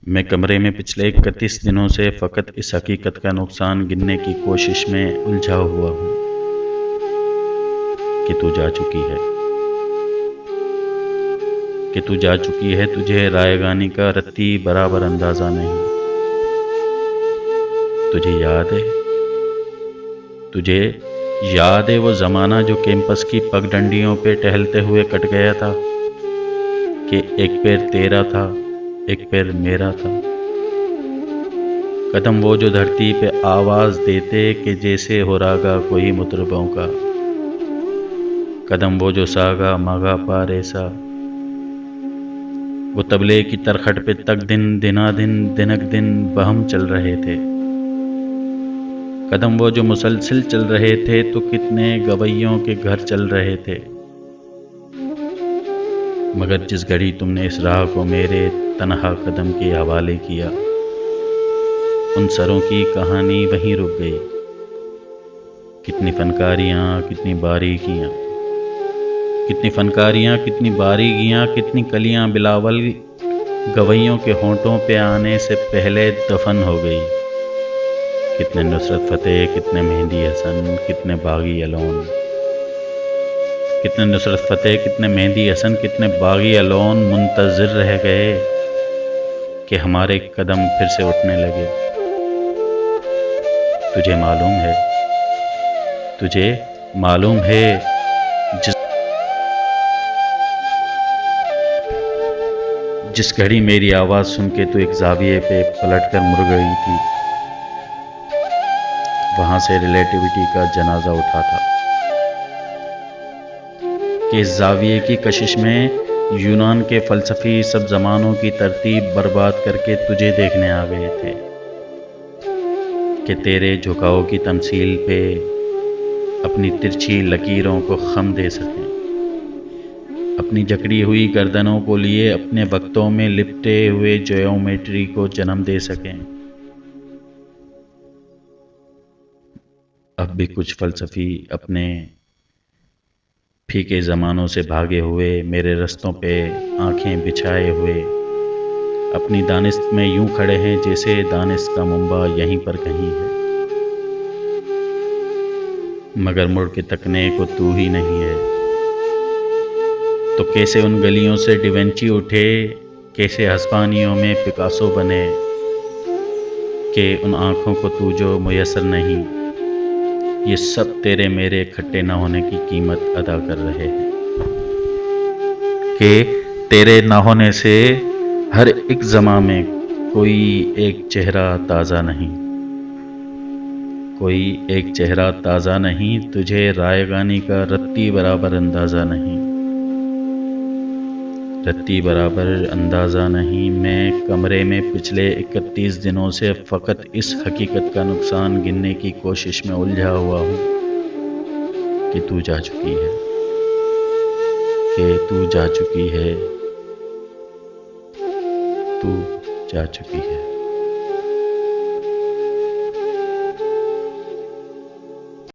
میں کمرے میں پچھلے 31 دنوں سے فقط اس حقیقت کا نقصان گننے کی کوشش میں الجھا ہوا ہوں کہ تو جا چکی ہے، تجھے رائے گانی کا رتی برابر اندازہ نہیں۔ تجھے یاد ہے وہ زمانہ جو کیمپس کی پگڈنڈیوں پہ ٹہلتے ہوئے کٹ گیا تھا، کہ ایک پیر تیرا تھا ایک پیر میرا تھا۔ قدم وہ جو دھرتی پہ آواز دیتے کہ جیسے ہو راگا کوئی مطربوں کا، قدم وہ جو ساگا ماگا پا ریسا، وہ طبلے کی ترکھٹ پہ تک دن دنا دن دنک دن بہم چل رہے تھے۔ قدم وہ جو مسلسل چل رہے تھے تو کتنے گویوں کے گھر چل رہے تھے، مگر جس گھڑی تم نے اس راہ کو میرے تنہا قدم کے حوالے کیا، ان سروں کی کہانی وہیں رک گئی۔ کتنی فنکاریاں کتنی باریکیاں، کتنی کلیاں بلاول گویوں کے ہونٹوں پہ آنے سے پہلے دفن ہو گئی۔ کتنے نصرت فتح، کتنے مہندی حسن، کتنے باغی الون منتظر رہ گئے کہ ہمارے قدم پھر سے اٹھنے لگے۔ تجھے معلوم ہے جس گھڑی میری آواز سن کے تو ایک زاویے پہ پلٹ کر مڑ گئی تھی، وہاں سے ریلیٹیوٹی کا جنازہ اٹھا تھا کہ اس زاویے کی کشش میں یونان کے فلسفی سب زمانوں کی ترتیب برباد کر کے تجھے دیکھنے آ گئے تھے، کہ تیرے جھکاؤ کی تمثیل پہ اپنی ترچھی لکیروں کو خم دے سکیں، اپنی جکڑی ہوئی گردنوں کو لیے اپنے وقتوں میں لپٹے ہوئے جیومیٹری کو جنم دے سکیں۔ اب بھی کچھ فلسفی اپنے پھیکے زمانوں سے بھاگے ہوئے میرے رستوں پہ آنکھیں بچھائے ہوئے اپنی دانست میں یوں کھڑے ہیں جیسے دانست کا منبع یہیں پر کہیں ہے، مگر مڑ کے تکنے کو تو ہی نہیں ہے۔ تو کیسے ان گلیوں سے ڈیونچی اٹھے، کیسے ہسپانیوں میں پکاسو بنے، کہ ان آنکھوں کو تو جو میسر نہیں، یہ سب تیرے میرے کھٹے نہ ہونے کی قیمت ادا کر رہے ہیں، کہ تیرے نہ ہونے سے ہر ایک زماں میں کوئی ایک چہرہ تازہ نہیں، تجھے رائے گانی کا رتی برابر اندازہ نہیں۔ میں کمرے میں پچھلے 31 دنوں سے فقط اس حقیقت کا نقصان گننے کی کوشش میں الجھا ہوا ہوں کہ تو جا چکی ہے۔